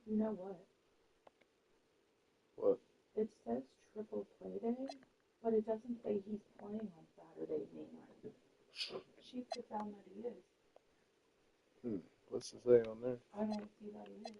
You know what? What? It says triple play day, but it doesn't say he's playing on Saturday anywhere. She put down that he is. What's it say on there? I don't see that he is.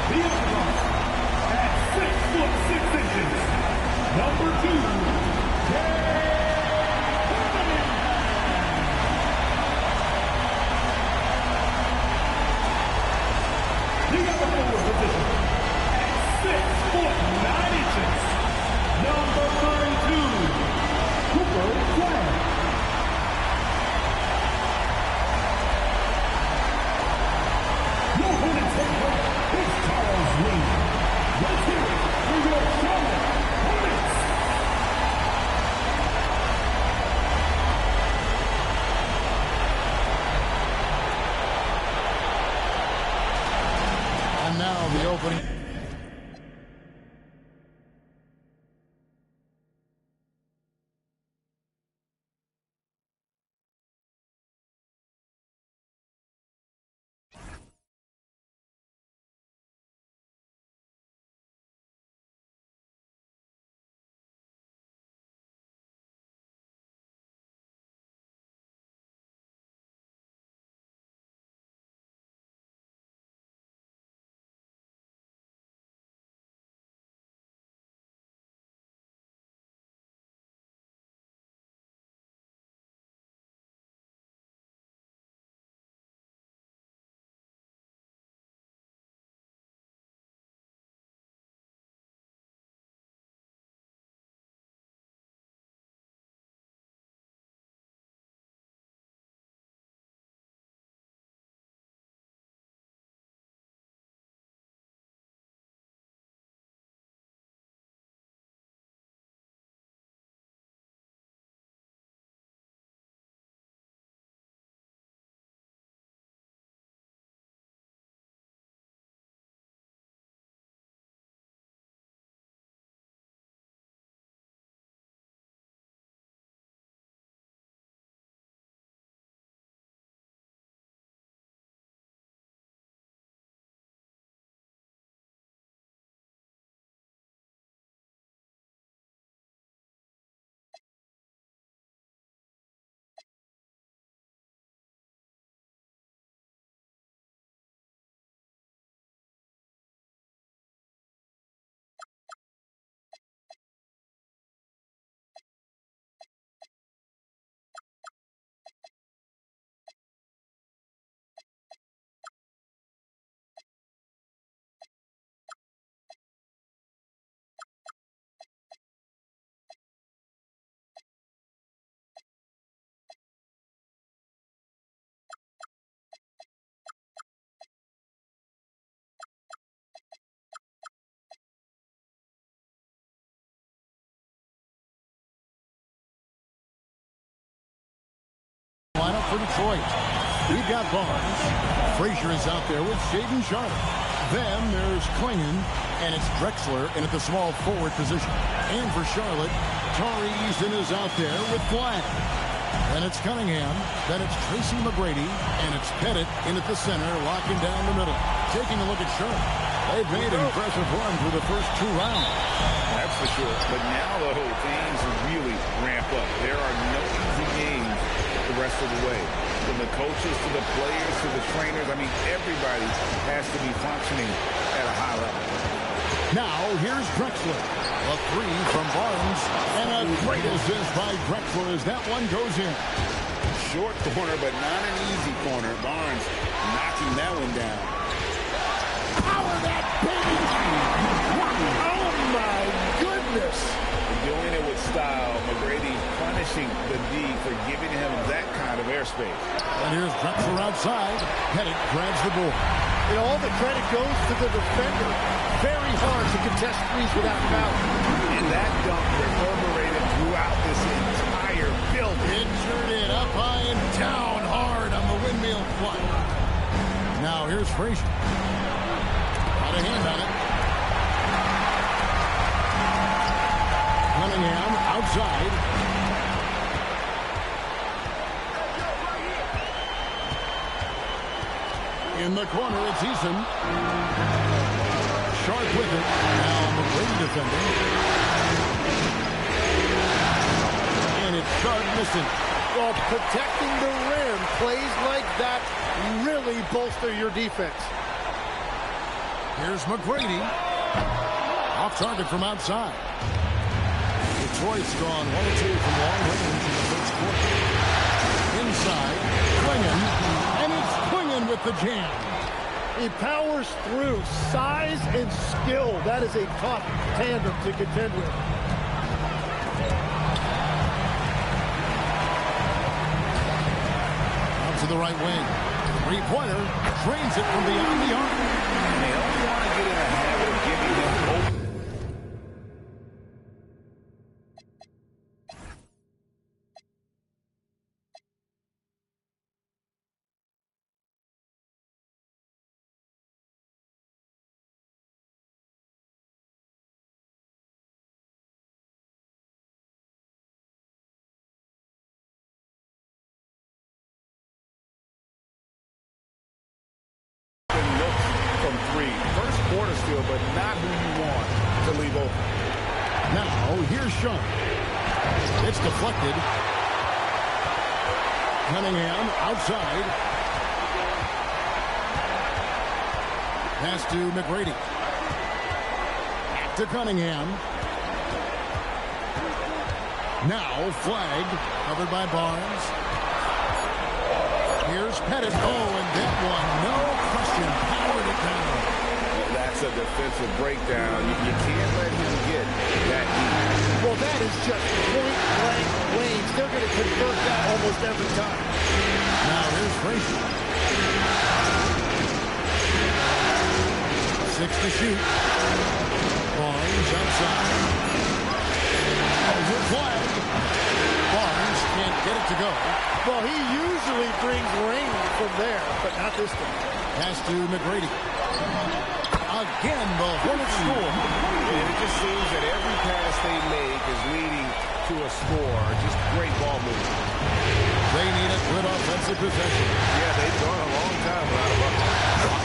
The underdog at 6'6" number 2, the other forward position at 6'9", number 32, Clyde. Your opponent's head coach is Charles Lee. Let's hear it for your Charlotte Hornets. And now the opening. Lineup for Detroit. We've got Barnes. Frazier is out there with Cade and Sharpe. Then there's Klingon, and it's Drexler in at the small forward position. And for Charlotte, Eason is out there with Clyde. Then it's Cunningham. Then it's Tracy McGrady, and it's Pettit in at the center, locking down the middle. Taking a look at Sharpe. They've made an impressive run through the first 2 rounds. That's for sure. But now the whole things really ramp up. There are no easy games the rest of the way. From the coaches to the players to the trainers, I mean, everybody has to be functioning at a high level. Now, here's Drexler. A 3 from Barnes. And a great assist by Drexler as that one goes in. Short corner, but not an easy corner. Barnes knocking that one down. Power that baby! Oh, my goodness! Doing it with style. McGrady punishing the D for giving him that kind of airspace. And here's Drexler outside. Pettit grabs the ball. And all the credit goes to the defender. Very hard to contest threes without foul. And that dunk reverberated throughout this entire building. Injured it up high and down hard on the windmill plot. Now here's Frazier. Got a hand on it. Cunningham outside. In the corner, it's Eason. Sharpe with it. Now McGrady defending. And it's Sharpe missing. Well, protecting the rim, plays like that really bolster your defense. Here's McGrady. Off target from outside. Detroit's gone 1-2 from long range in the first quarter. Inside, Klingon, and it's Klingon with the jam. He powers through. Size and skill. That is a tough tandem to contend with. Out to the right wing. Three-pointer. Drains it from beyond the arc. They only want to get in the habit of giving him hope. From three. First quarter still, but not who you want to leave open. Now, here's Sharpe. It's deflected. Cunningham outside. Pass to McGrady. To Cunningham. Now, flag. Covered by Barnes. Here's Pettit. Oh, and that one, no question, powered it down. That's a defensive breakdown. You can't let him get that deep. Well, that is just point-blank range. They're going to convert that almost every time. Now here's Frazier. 6 to shoot. Barnes outside. Over flag. Barnes can't get it to go. Well, he usually brings rain from there, but not this time. Pass to McGrady. Again, the Hornets score. And it just seems that every pass they make is leading to a score. Just great ball movement. They need a good offensive possession. Yeah, they've gone a long time without a bucket.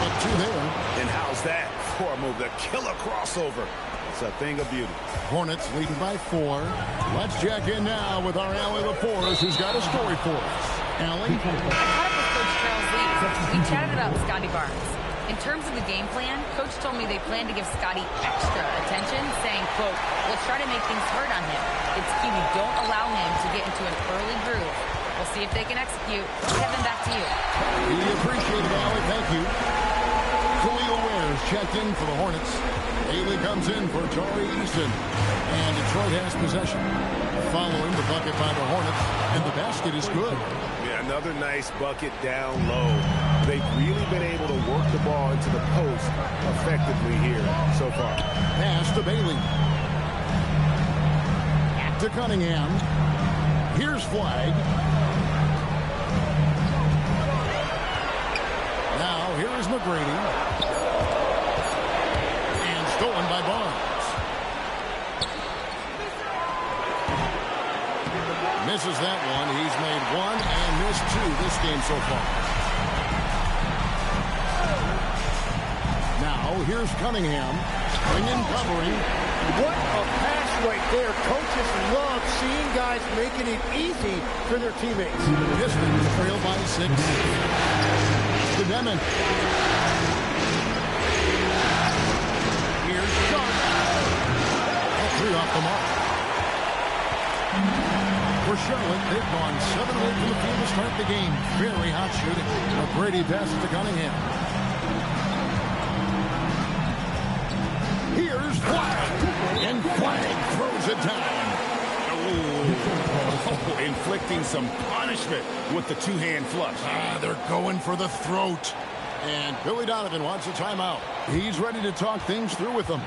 Up 2 there. And how's that for a move? The killer crossover. It's a thing of beauty. Hornets leading by 4. Let's check in now with our Allie LaForce, who's got a story for us. Allie? I caught up with Coach Charles Lee. We chatted about Scotty Barnes. In terms of the game plan, Coach told me they plan to give Scotty extra attention, saying, quote, "We'll try to make things hard on him. It's key we don't allow him to get into an early groove. We'll see if they can execute." Kevin, back to you. We appreciate it, Allie. Thank you. Khalil Ware is checked in for the Hornets. Haley comes in for Eason. And Detroit has possession. Following the bucket by the Hornets. And the basket is good. Yeah, another nice bucket down low. They've really been able to work the ball into the post effectively here so far. Pass to Bailey. To Cunningham. Here's flag. Now, here is McGrady. And stolen by Barnes. Misses that one. He's made 1 and missed 2 this game so far. Now, here's Cunningham. Bringing covering. What a pass right there. Coaches love seeing guys making it easy for their teammates. Pistons trail by 6. To Demon. Here's Sharpe. 3 off the mark. For Charlotte, they've gone 7 away from the field to start the game. Very hot shooting. McGrady passes to Cunningham. Here's Flag. And Flag throws it down. Oh, inflicting some punishment with the two-hand flush. They're going for the throat. And Billy Donovan wants a timeout. He's ready to talk things through with them.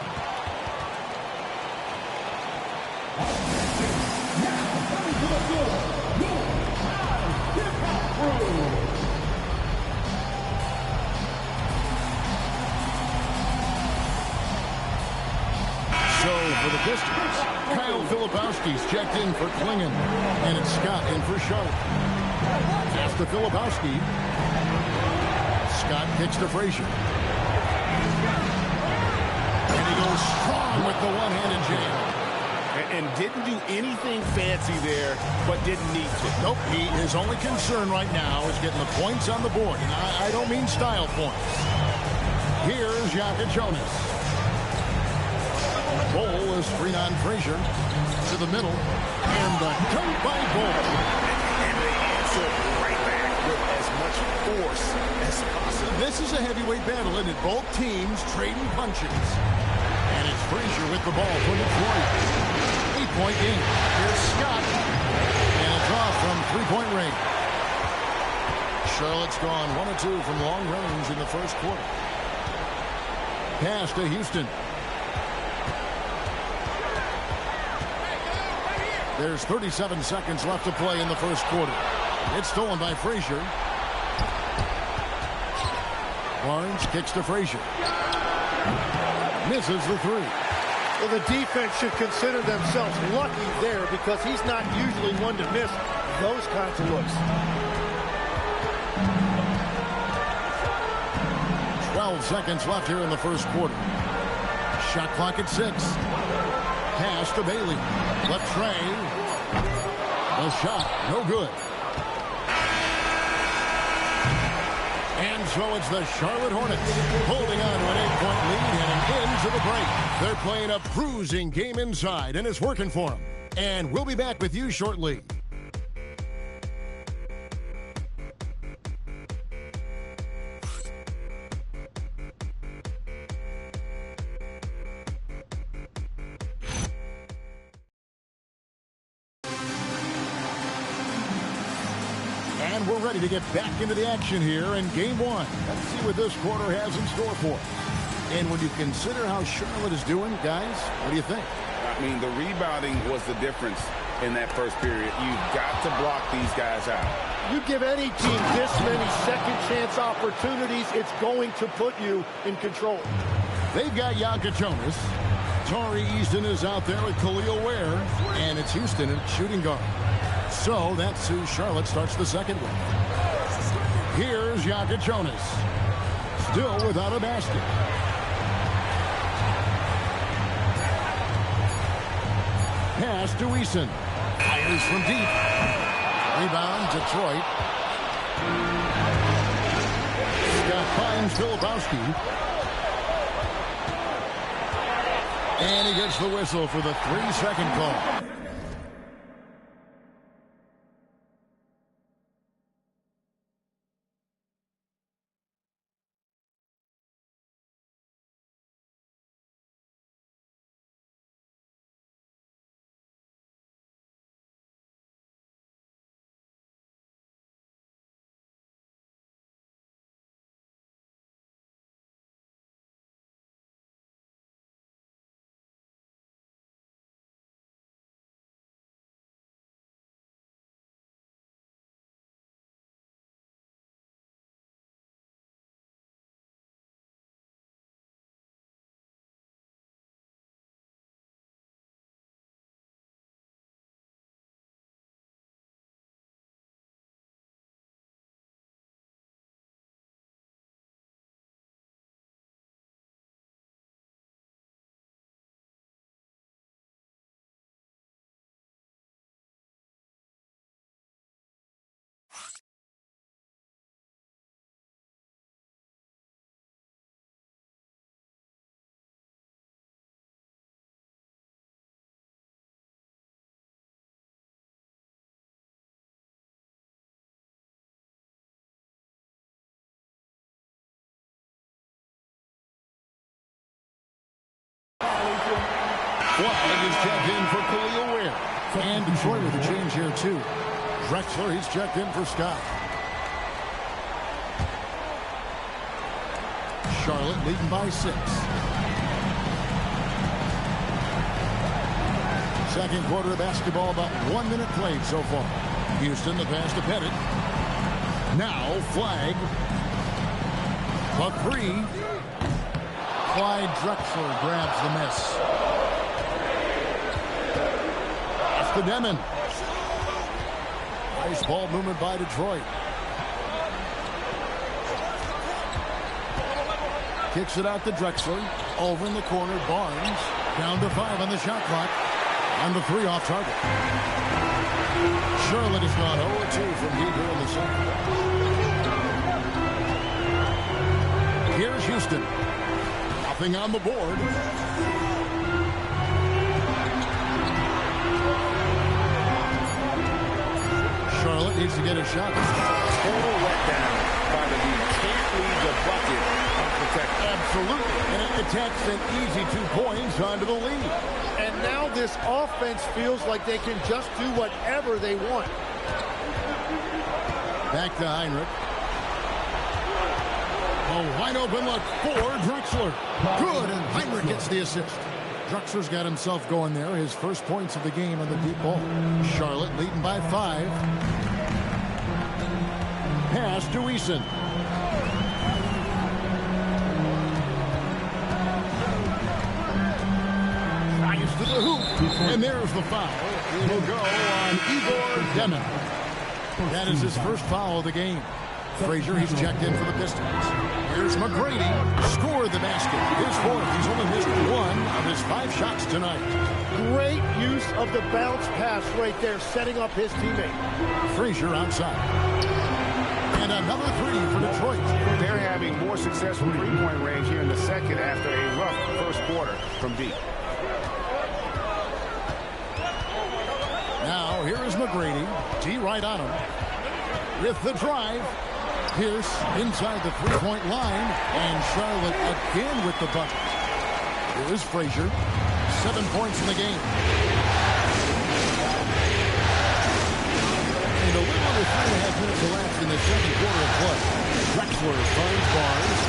So for the Pistons, Kyle Filipowski's checked in for Klingon, and it's Scott in for Sharpe. Pass to Filipowski. Scott kicks to Frazier. And he goes strong with the one-handed jam. And didn't do anything fancy there, but didn't need to. Nope, his only concern right now is getting the points on the board. And I don't mean style points. Here's Jonas. Bol is screen on Frazier. To the middle. And the dunk by Bol. And they answer right back with as much force as possible. This is a heavyweight battle, and both teams trading punches. And it's Frazier with the ball for Detroit. 8-point game. Here's Scott. And a draw from three-point range. Charlotte's gone 1 of 2 from long range in the first quarter. Pass to Houston. There's 37 seconds left to play in the first quarter. It's stolen by Frazier. Barnes kicks to Frazier. Misses the three. Well, the defense should consider themselves lucky there because he's not usually one to miss those kinds of looks. 12 seconds left here in the first quarter. Shot clock at 6. Pass to Bailey. Left tray. The shot, no good. And so it's the Charlotte Hornets holding on to an 8-point lead heading into the break. They're playing a bruising game inside, and it's working for them. And we'll be back with you shortly. And we're ready to get back into the action here in Game 1. Let's see what this quarter has in store for us. And when you consider how Charlotte is doing, guys, what do you think? I mean, the rebounding was the difference in that first period. You've got to block these guys out. You give any team this many second chance opportunities, it's going to put you in control. They've got Jonas. Tari Eason is out there with Khalil Ware. And it's Houston at shooting guard. So that's who Charlotte starts the second with. Here's Jonas. Still without a basket. Pass to Eason. Fires from deep. Rebound, Detroit. Scott finds Filipowski. And he gets the whistle for the 3-second call. Clyde is checked in for Khalil Ware. And Detroit with a change here, too. Drexler, he's checked in for Scott. Charlotte leading by 6. Second quarter of basketball, about 1 minute played so far. Houston, the pass to Pettit. Now, flag. A 3. Clyde Drexler grabs the miss. To Demon. Nice ball movement by Detroit. Kicks it out to Drexler. Over in the corner, Barnes. Down to 5 on the shot clock. on the 3 off target. Charlotte has gone 0-2 from deep here in the second. Here's Houston. Nothing on the board. Charlotte needs to get a shot. Total letdown by the lead. Can't leave the bucket unprotected. Absolutely. And it attacks an easy 2 points onto the lead. And now this offense feels like they can just do whatever they want. Back to Heinrich. A wide open look for Drexler. Good, and Heinrich gets the assist. Drexler's got himself going there. His first points of the game on the deep ball. Charlotte leading by 5. Pass to Eason. Drives to the hoop. And there's the foul. It'll go on Igor Demin. That is his first foul of the game. Frazier, he's checked in for the Pistons. Here's McGrady. Scored the basket. His 4th. He's only missed 1 of his 5 shots tonight. Great use of the bounce pass right there, setting up his teammate. Frazier outside. And another 3 for Detroit. They're having more success from 3-point range here in the second after a rough first quarter from deep. Now, here is McGrady. D right on him. With the drive. Pierce inside the 3-point line. And Charlotte again with the bucket. Here is Frazier. 7 points in the game. And a little under 3.5 minutes elapsed in the second quarter of play. Drexler finds Barnes.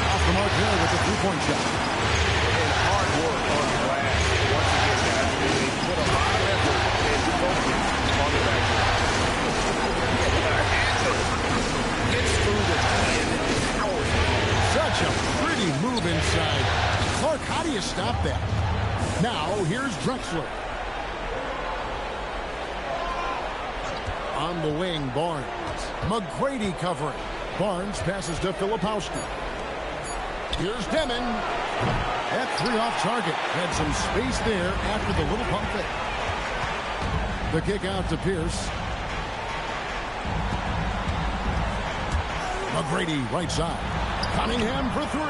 Off the mark there with the 3-point shot. And hard work on the glass. Once again, guys, they put a lot of effort and focus on the back end. Gets through the hand and powers. Such a pretty move inside. Clark, how do you stop that? Now, here's Drexler. On the wing, Barnes. McGrady covering. Barnes passes to Filipowski. Here's Demin. At 3 off target. Had some space there after the little pump fake. The kick out to Pierce. McGrady right side. Cunningham for 3.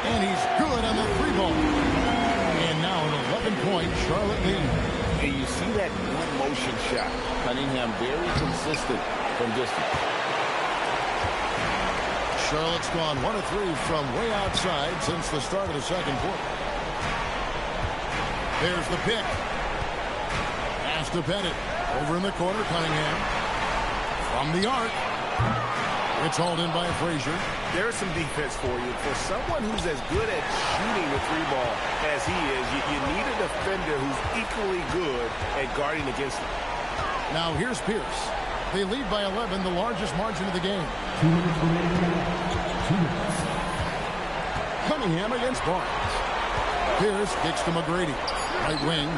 And he's good on the 3 ball. And now an 11-point Charlotte lead. And you see that one-motion shot. Cunningham very consistent from distance. Charlotte's gone 1 of 3 from way outside since the start of the second quarter. There's the pick. Pass to Bennett. Over in the corner, Cunningham. From the arc. It's hauled in by Frazier. There's some defense for you. For someone who's as good at shooting the 3-ball as he is, you need a defender who's equally good at guarding against him. Now here's Pierce. They lead by 11, the largest margin of the game. 2 minutes remaining. 2 minutes. Cunningham against Barnes. Pierce kicks to McGrady. Right wing.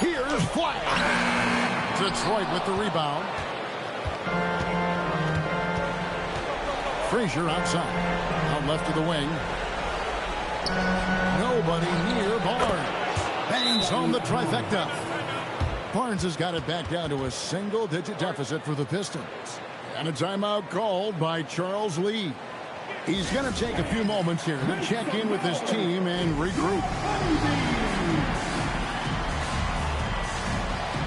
Here's Flash. Detroit with the rebound. Frazier outside. Out left of the wing. Nobody near Barnes. Bangs home the trifecta. Barnes has got it back down to a single-digit deficit for the Pistons. And a timeout called by Charles Lee. He's going to take a few moments here to check in with his team and regroup.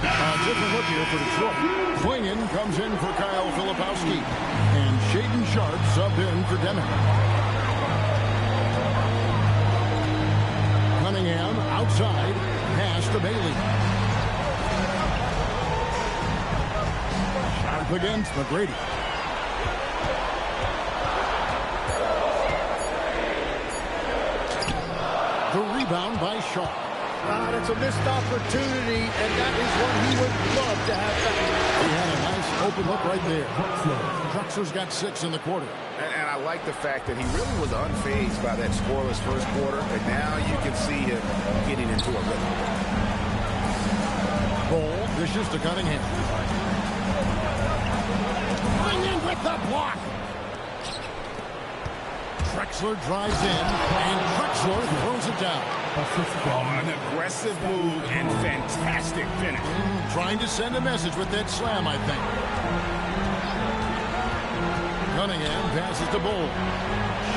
A different look here for Detroit. Klingon comes in for Kyle Filipowski. And Shaden Sharpe sub in for Demin. Cunningham outside. Pass to Bailey. Sharpe against McGrady. The rebound by Sharpe. It's a missed opportunity, and that is what he would love to have back. He had a nice open look right there. Drexler's got 6 in the quarter. And I like the fact that he really was unfazed by that scoreless first quarter, and now you can see him getting into a rhythm. Ball dishes to Cunningham. Cunningham with the block. Drexler drives in, and Drexler throws it down. An aggressive move and fantastic finish. Trying to send a message with that slam, I think. Cunningham passes to Bull.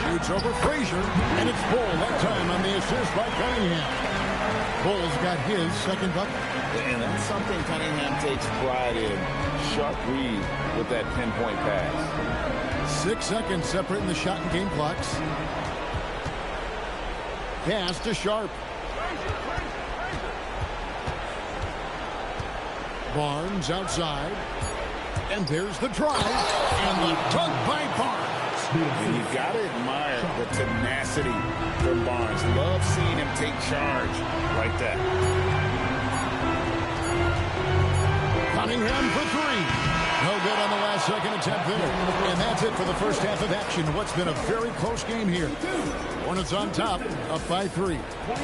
Shoots over Frazier, and it's Bull that time on the assist by Cunningham. Bull's got his second bucket. And that's something Cunningham takes pride in. Sharp read with that pinpoint pass. 6 seconds separating the shot and game clocks. Pass to Sharpe. Barnes outside. And there's the drive. And the dunk by Barnes. And you've got to admire the tenacity from Barnes. Love seeing him take charge like that. Cunningham for three. No good on the last second attempt there. And that's it for the first half of action. What's been a very close game here. Hornets on top, up by 3.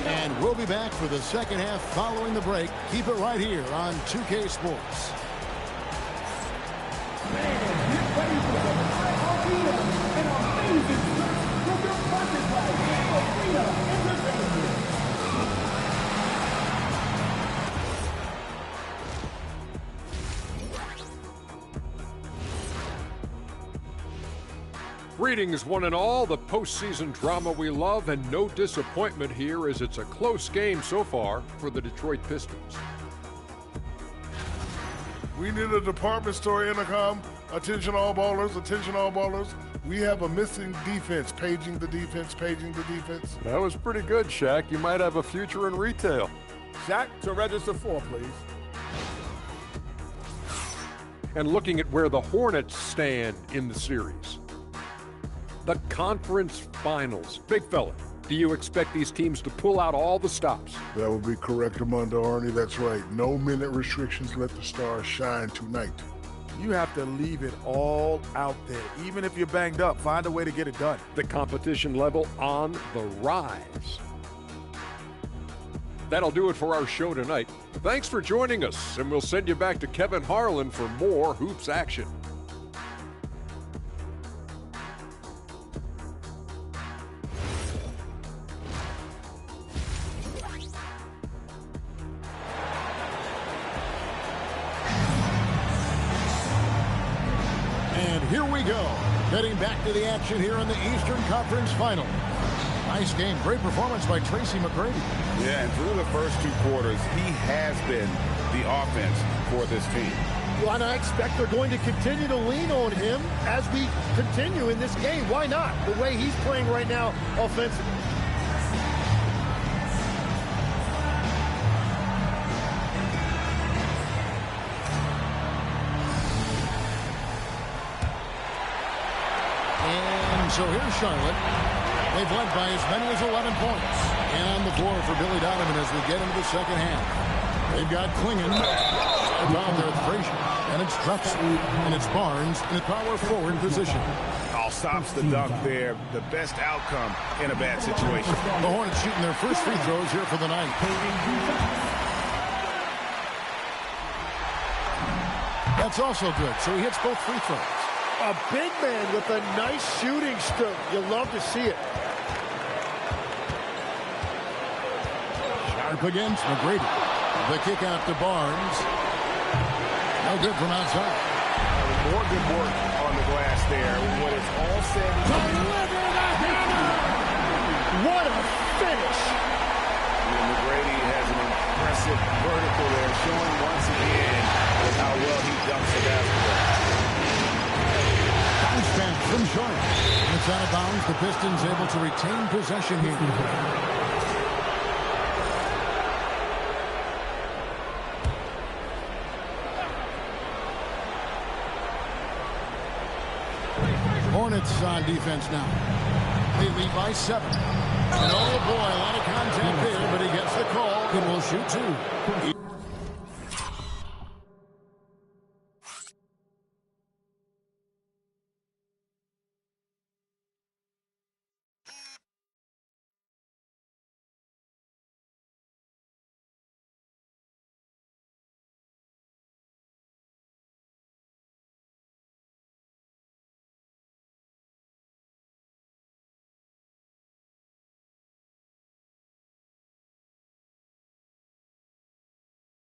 And we'll be back for the second half following the break. Keep it right here on 2K Sports. Greetings, one and all. The postseason drama we love, and no disappointment here as it's a close game so far for the Detroit Pistons. We need a department store intercom. Attention all ballers, attention all ballers. We have a missing defense. Paging the defense, paging the defense. That was pretty good, Shaq. You might have a future in retail. Shaq, to register 4, please. And looking at where the Hornets stand in the series. The conference finals. Big fella, do you expect these teams to pull out all the stops? That would be correct, Armando Arnie. That's right. No minute restrictions. Let the stars shine tonight. You have to leave it all out there. Even if you're banged up, find a way to get it done. The competition level on the rise. That'll do it for our show tonight. Thanks for joining us, and we'll send you back to Kevin Harlan for more hoops action. Here we go. Heading back to the action here in the Eastern Conference Final. Nice game. Great performance by Tracy McGrady. Yeah, and through the first 2 quarters, he has been the offense for this team. Well, and I expect they're going to continue to lean on him as we continue in this game. Why not? The way he's playing right now offensively. So here's Charlotte. They've led by as many as 11 points. And on the floor for Billy Donovan as we get into the second half. They've got Klingon down there with Frazier. And it's Drexler. And it's Barnes in a power forward position. All stops the dunk there. The best outcome in a bad situation. The Hornets shooting their first free throws here for the night. That's also good. So he hits both free throws. A big man with a nice shooting stroke. You love to see it. Sharpe against McGrady. The kick out to Barnes. No good from outside. More good work on the glass there. When it's all said and done. Deliver the hammer! What a finish! McGrady has an impressive vertical there, showing once again how well he dunks the basketball. Bounce back from Sharpe. It's out of bounds. The Pistons able to retain possession here. Hornets on defense now. They lead by 7. And oh boy, a lot of contact there, but he gets the call and will shoot 2.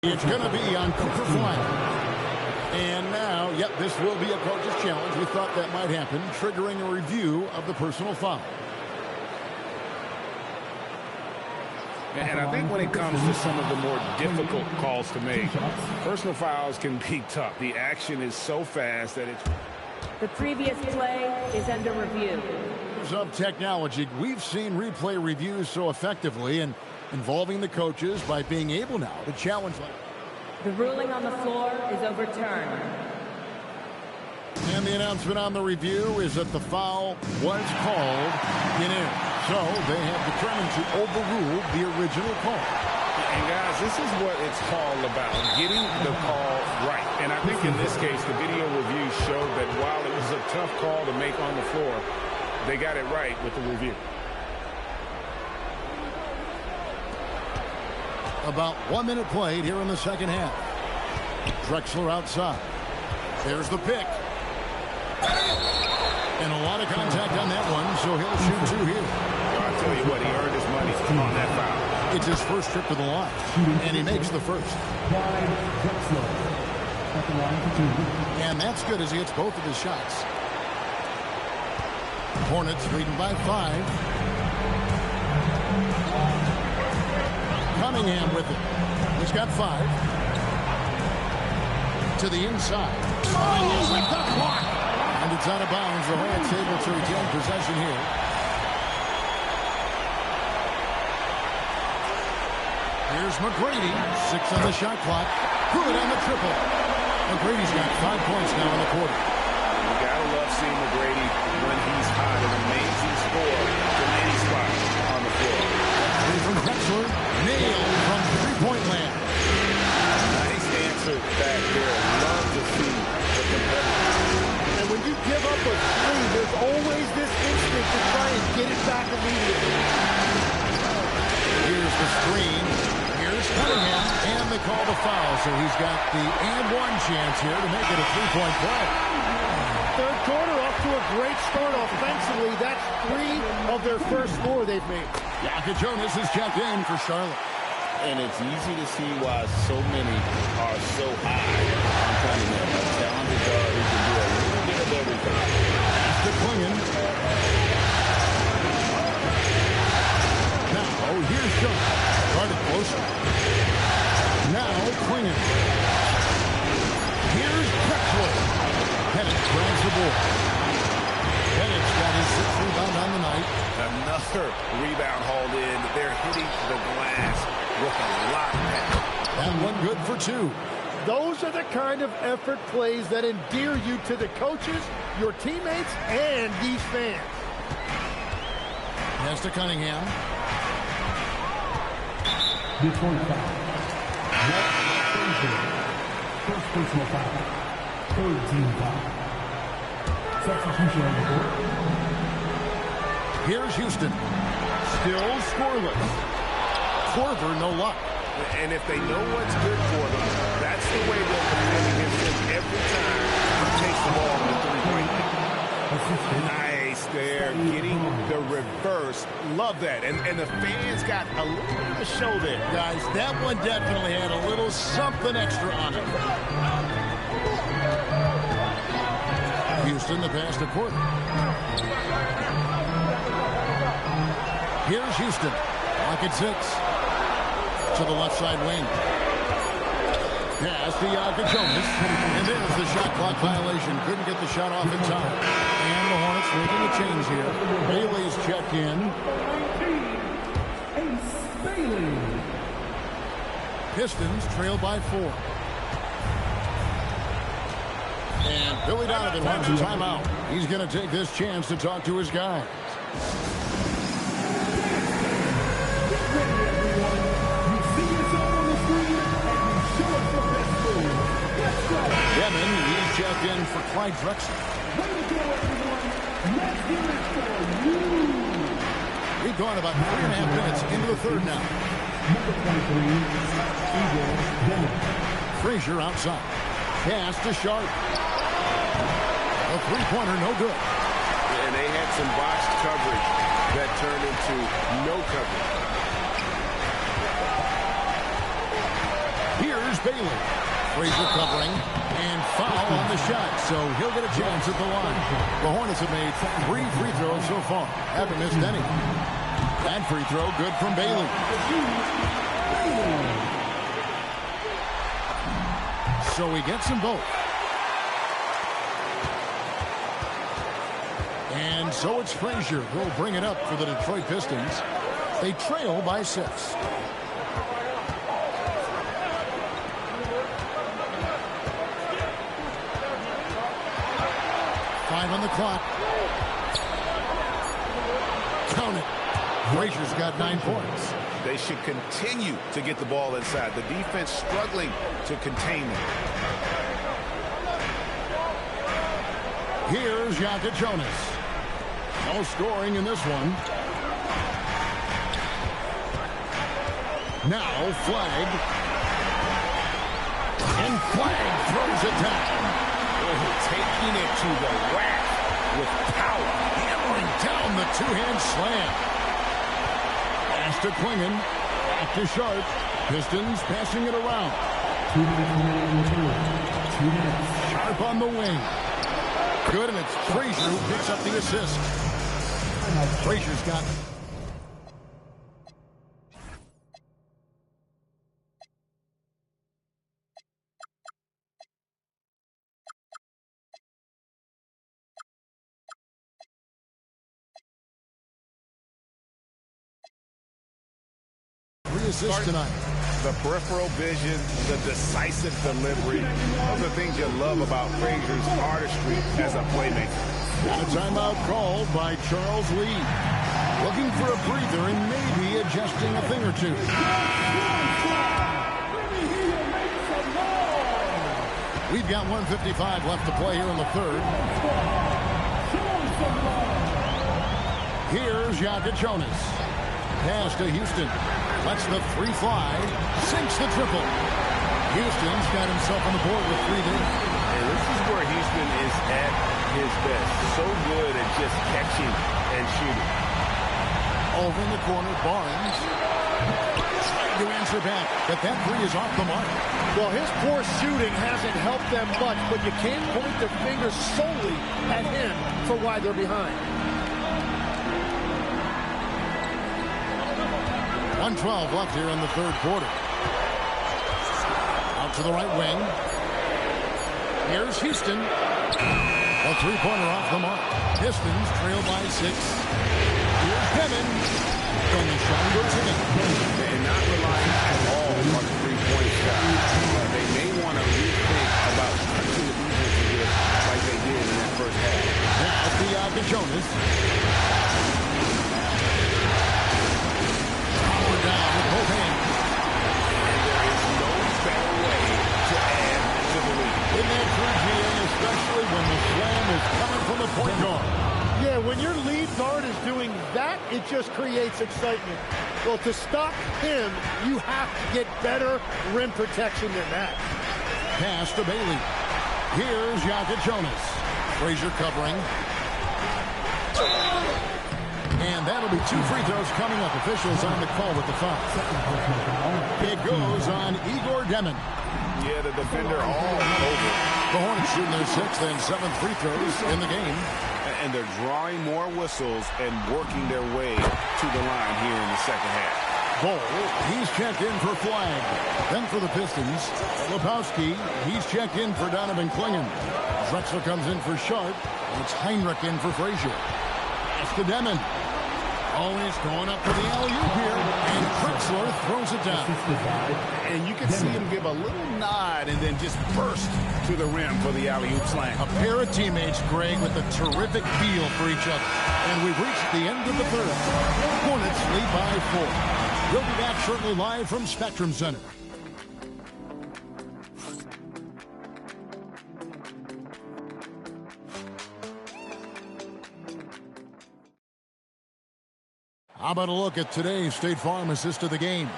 It's going to be on Cooper Flag. And now, yep, this will be a coach's challenge. We thought that might happen, triggering a review of the personal foul. And I think when it comes to some of the more difficult calls to make, personal fouls can be tough. The action is so fast that it's... The previous play is under review. Of technology, we've seen replay reviews so effectively and involving the coaches by being able now to challenge. The ruling on the floor is overturned. And the announcement on the review is that the foul was called in air. So they have determined to overrule the original call. And guys, this is what it's all about, getting the call right. And I think in this case, the video review showed that while it was a tough call to make on the floor, they got it right with the review. About 1 minute played here in the second half. Drexler outside. There's the pick. And a lot of contact on that one, so he'll shoot two here. I'll tell you what, he earned his money on that foul. It's his first trip to the line, and he makes the first. And that's good as he hits both of his shots. Hornets leading by 5. Cunningham with it. He's got 5. To the inside. Oh, with the block! And it's out of bounds. The Hornets able to retain possession here. Here's McGrady. 6 on the shot clock. Good on the triple. McGrady's got 5 points now in the quarter. You gotta love seeing McGrady when he's hot. An amazing score from any spot on the floor. From Drexler. Nailed from three-point land. Nice answer back there. Love to see the competitor. And when you give up a three, there's always this instinct to try and get it back immediately. Here's the screen. Here's Cunningham. And they call the foul. So he's got the and one chance here to make it a three-point play. Third quarter off to a great start offensively. That's 3 of their first 4 they've made. Jonas is checked in for Charlotte. And it's easy to see why so many are so high on Cunningham. A talented guard who can do a little bit of everything. To Clingan. Now, here's Sharpe. Guarded closer. Now, Clingan. Here's Drexler. Bennett grabs the ball. Bennett's got his 6th rebound on the night. Another rebound hauled in. They're hitting the glass with a lot of that. And one good for 2. Those are the kind of effort plays that endear you to the coaches, your teammates, and these fans. Pass to Cunningham. Detroit foul. First personal foul. Third team foul. Substitution on the court. Here's Houston. Still scoreless. Korver, no luck. And if they know what's good for them, that's the way they'll defend against him every time he takes the ball in the three-point line. Nice there, getting the reverse. Love that. And the fans got a little bit of a show there. Guys, that one definitely had a little something extra on it. Houston, the pass to Porter. Here's Houston. Lock at 6. To the left side wing. Pass to Jonas. And there's the shot clock violation. Couldn't get the shot off in time. And the Hornets making a change here. Bailey's checked in. Ace Bailey. Pistons trail by 4. And Billy Donovan wants a timeout. He's going to take this chance to talk to his guys. Devin, he's checked in for Clyde Drexler. We've gone about 3.5 minutes into the third now. Frazier outside. Pass to Sharpe. A three-pointer, no good. And they had some boxed coverage that turned into no coverage. Here's Bailey. Frazier covering, and foul on the shot, so he'll get a chance at the line. The Hornets have made 3 free throws so far. Haven't missed any. That free throw good from Bailey. So he gets them both. And so it's Frazier who'll bring it up for the Detroit Pistons. They trail by 6. 5 on the clock. Count it. Frazier's got 9 points. They should continue to get the ball inside. The defense struggling to contain them. Here's Jonas. No scoring in this one. Now Flag. And Flag throws it down. Oh, taking it to the rack with power. Hammering down the two-hand slam. Pass to Klingon. Back to Sharpe. Pistons passing it around. 2 minutes. Sharpe on the wing. Good, and it's Frazier who picks up the assist. Frazier's got assists tonight. The peripheral vision, the decisive delivery, those are things you love about Frazier's artistry as a playmaker. A timeout called by Charles Lee. Looking for a breather and maybe adjusting a thing or two. We've got 1:55 left to play here in the third. Here's Jonas. Pass to Houston. Lets the 3 fly. Sinks the triple. Houston's got himself on the board with 3 there. And this is where Houston is at his best. So good at just catching and shooting. Over in the corner, Barnes. Trying to answer back, but that 3 is off the mark. Well, his poor shooting hasn't helped them much, but you can't point the finger solely at him for why they're behind. 1:12 left here in the third quarter. Out to the right wing. Here's Houston. A 3-pointer off the mark. Pistons trail by 6. Here's Demon. And the shot goes in. They're not relying at all on the 3-point shot. They may want to rethink about touching the defense again like they did in that first half. Now to Jonas. Down with both hands. And there is no better way to add to the lead. In that 3GA, especially when the slam is coming from the point guard. Yeah, when your lead guard is doing that, it just creates excitement. Well, to stop him, you have to get better rim protection than that. Pass to Bailey. Here's Jonas. Frazier covering. And that'll be 2 free throws coming up. Officials on the call with the foul. It goes on Igor Demon. Yeah, the defender all over. The Hornets shooting their 6th and 7th free throws in the game. And they're drawing more whistles and working their way to the line here in the second half. Ball, he's checked in for Flag. Then for the Pistons, Lepowski, he's checked in for Donovan Klingon. Drexler comes in for Sharpe. And it's Heinrich in for Frazier. It's to Demon. Always going up for the alley-oop here, and Drexler throws it down. And you can see him give a little nod and then just burst to the rim for the alley-oop slam. A pair of teammates, Greg, with a terrific feel for each other. And we've reached the end of the third. Hornets lead by 4. We'll be back shortly live from Spectrum Center. How about a look at today's State Farm assist of the game?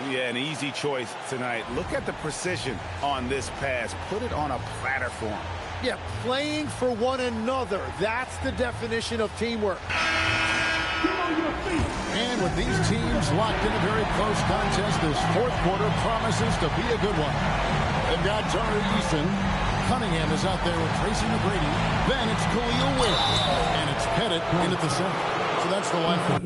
Yeah, an easy choice tonight. Look at the precision on this pass. Put it on a platter for him. Yeah, playing for one another. That's the definition of teamwork. And with these teams locked in a very close contest, this fourth quarter promises to be a good one. They've got Eason. Cunningham is out there with Tracy McGrady. Then it's Khalil Wade. And it's Pettit in at the center. So that's the line for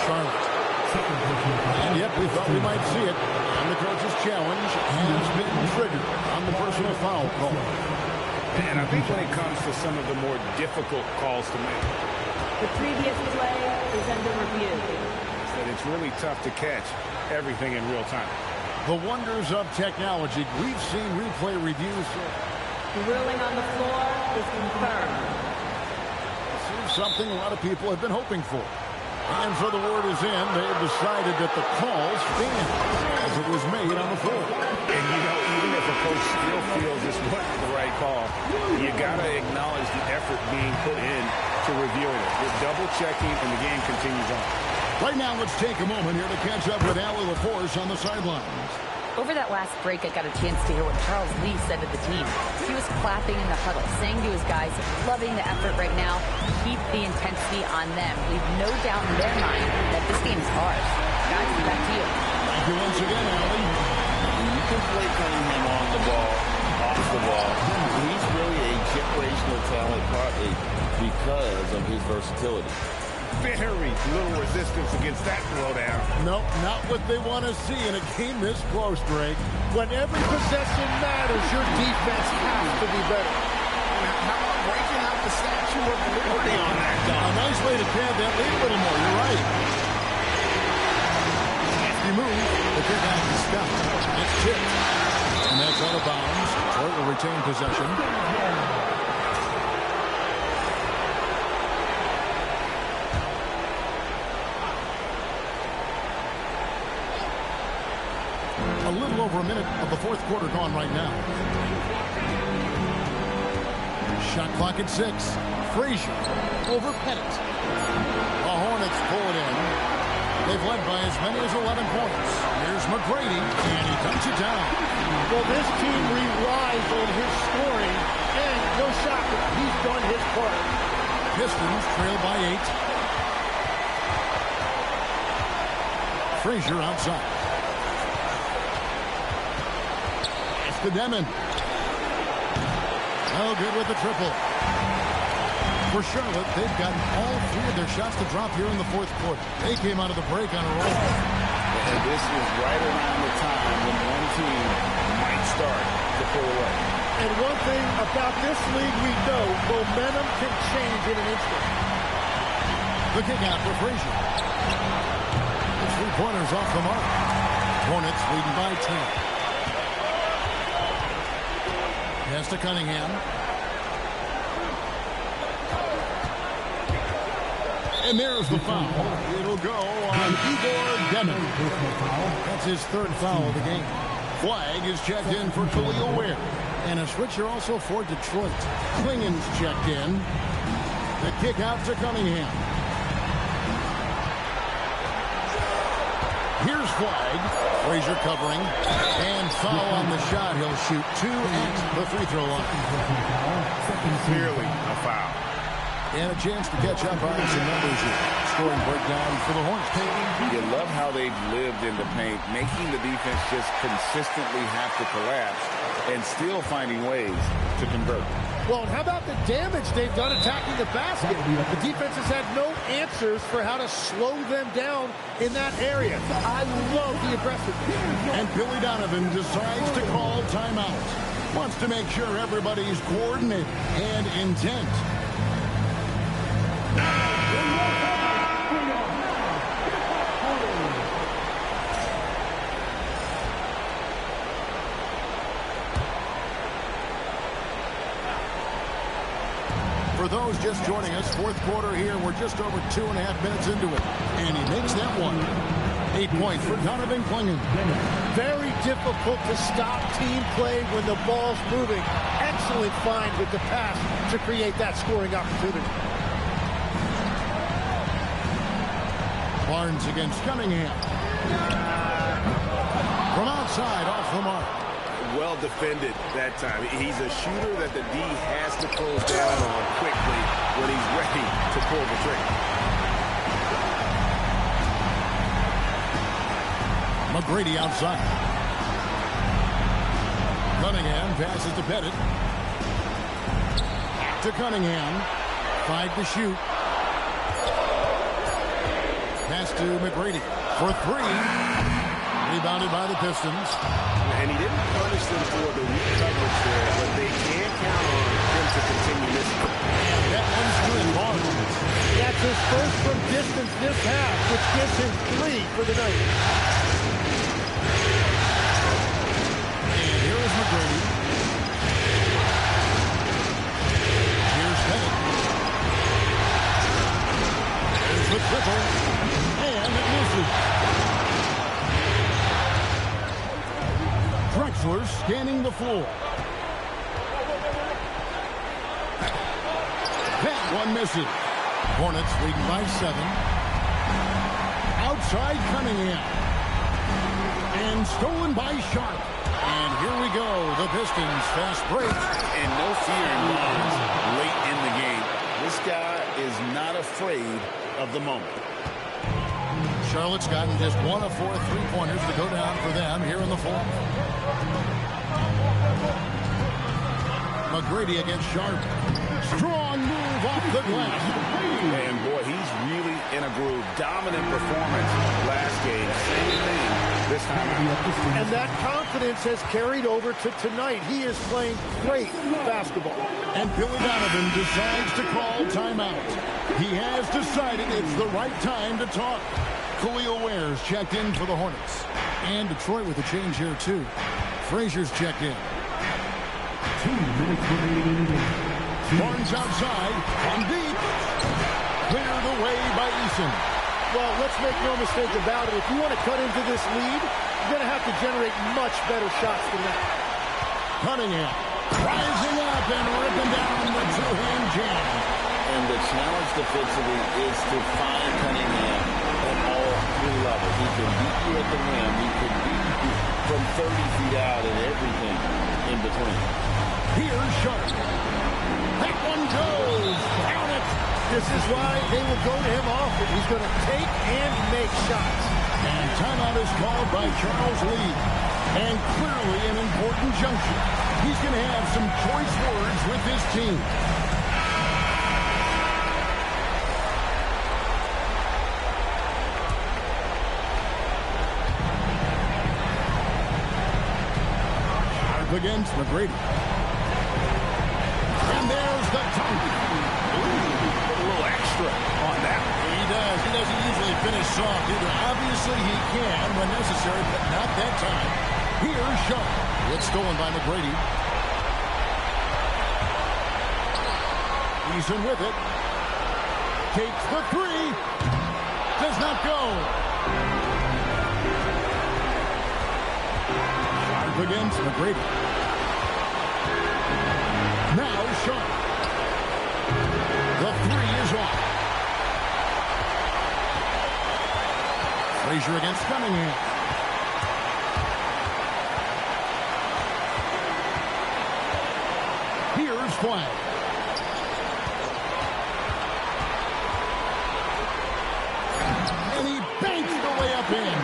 Charlotte. And yep, we thought we might see it. And the coach's challenge has been triggered on the personal foul call. And I think when it comes to some of the more difficult calls to make, The previous play is under review. that it's really tough to catch everything in real time. The wonders of technology. We've seen replay reviews. The ruling on the floor is confirmed. This is something a lot of people have been hoping for. And so the word is in. They've decided that the call stands as it was made on the floor. And, you know, even if a coach still feels this wasn't the right call, you got to acknowledge the effort being put in to reviewing it. With double-checking, and the game continues on. Right now, let's take a moment here to catch up with Allie LaForce on the sidelines. Over that last break, I got a chance to hear what Charles Lee said to the team. He was clapping in the huddle, saying to his guys, loving the effort right now, keep the intensity on them. Leave no doubt in their mind that this game is hard. Guys, back to you. Thank you once again, Allie. You can play Cunningham on the ball, off the ball. He's really a generational talent partly because of his versatility. Very little resistance against that throwdown. No, not what they want to see in a game this close, Greg. When every possession matters, your defense has to be better. How about breaking out the Statue of Liberty on that A guy? nice way to pad that lead a little more. You're right. He moves. The kick out to Scott. It's tipped. And that's out of bounds. Detroit will retain possession. A little over a minute of the fourth quarter gone right now. Shot clock at 6. Frazier over Pettit. The Hornets pull it in. They've led by as many as 11 points. Here's McGrady, and he dunks it down. Well, this team relies on his scoring, and no shocker, he's done his part. Pistons trail by 8. Frazier outside. To Demon. Oh, good with the triple. For Charlotte, they've gotten all 3 of their shots to drop here in the fourth quarter. They came out of the break on a roll. And this is right around the time when one team might start to pull away. And one thing about this league we know, momentum can change in an instant. The kick out for Frazier. The 3-pointers off the mark. Hornets leading by 10. Pass to Cunningham. And there's the foul. It'll go on Igor Demon. That's his 3rd foul of the game. Flag is checked in for Khalil Wade. And a switcher also for Detroit. Klingen's checked in. The kick out to Cunningham. Here's flag. Frazier covering. And foul on the shot. He'll shoot 2 at the free throw line. Clearly a foul. And a chance to catch up on some numbers here. Scoring breakdown for the Hornets. You love how they've lived in the paint, making the defense just consistently have to collapse and still finding ways to convert. Well, and how about the damage they've done attacking the basket? The defense has had no answers for how to slow them down in that area. I love the aggressiveness. And Billy Donovan decides to call timeout. Wants to make sure everybody's coordinated and intent. For those just joining us, fourth quarter here. We're just over 2.5 minutes into it. And he makes that one. 8 points for Donovan Clingan. Very difficult to stop team play when the ball's moving. Excellent find with the pass to create that scoring opportunity. Barnes against Cunningham. From outside, off the mark. Well defended that time. He's a shooter that the D has to close down on quickly when he's ready to pull the trigger. McGrady outside. Cunningham passes to Pettit. To Cunningham. 5 to shoot. Pass to McGrady for 3. Rebounded by the Pistons. And he didn't punish them for the weak coverage there, but they can't count on him to continue missing. And that one's good. Barnes. That's his first from distance this half, which gives him 3 for the night. And here is McGrady. Here's Pettit. There's the triple. And it misses. Drexler scanning the floor. That one misses. Hornets leading by 7. Outside Cunningham. And stolen by Sharpe. And here we go. The Pistons fast break. And no fear in Barnes late in the game. This guy is not afraid of the moment. Charlotte's gotten just 1 of 4 3-pointers to go down for them here in the fourth. McGrady against Sharpe. Strong move off the glass. And boy, he's really in a groove. Dominant performance last game. Same thing this time out. And that confidence has carried over to tonight. He is playing great basketball. And Billy Donovan decides to call timeout. He has decided it's the right time to talk. Khalil Ware's checked in for the Hornets. And Detroit with a change here, too. Frazier's checked in. 2 minutes remaining in the game. Barnes outside. On deep. Cleared away by Eason. Well, let's make no mistake about it. If you want to cut into this lead, you're going to have to generate much better shots than that. Cunningham rising up and ripping down the two-hand jam. And the challenge defensively is to find Cunningham at all 3 levels. He can beat you at the rim. He can beat you from 30 feet out and everything in between. Here's Sharpe. That one goes. Count it. This is why they will go to him often. He's going to take and make shots. And timeout is called by Charles Lee. And clearly an important juncture. He's going to have some choice words with his team. Sharpe against McGrady. And there's the dunk. A little extra on that. He does. He doesn't usually finish soft either. Obviously, he can when necessary, but not that time. Here's Sharpe. It's stolen by McGrady. Eason with it. Takes the 3. Does not go. Sharpe against McGrady. Now Sharpe. The 3 is off. Frazier against Cunningham. Here's Clyde. And he banks the way up in.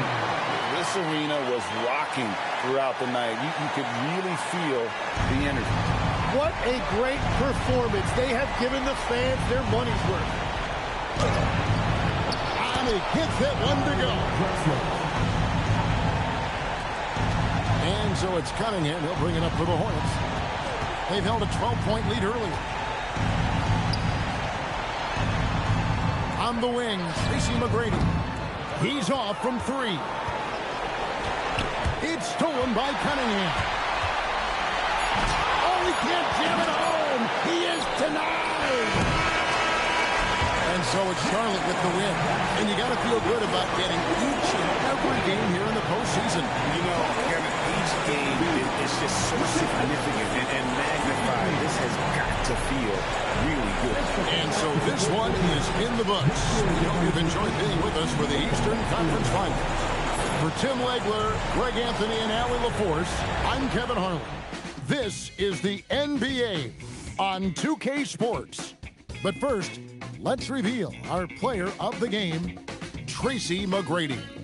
This arena was rocking throughout the night. You could really feel the energy. What a great performance. They have given the fans their money's worth. And he gets that one to go. And so it's Cunningham. He'll bring it up for the Hornets. They've held a 12-point lead earlier. On the wings, Tracy McGrady. He's off from 3. It's stolen by Cunningham. Oh, he can't jam it home. He is denied. And so it's Charlotte with the win. And you got to feel good about getting each and every game here in the postseason. You know, Kevin, each game is just so significant and magnified. This has got to feel really good. And so this one is in the books. We hope you've enjoyed being with us for the Eastern Conference Finals. For Tim Legler, Greg Anthony, and Allie LaForce, I'm Kevin Harlan. This is the NBA on 2K Sports. But first, let's reveal our player of the game, Tracy McGrady.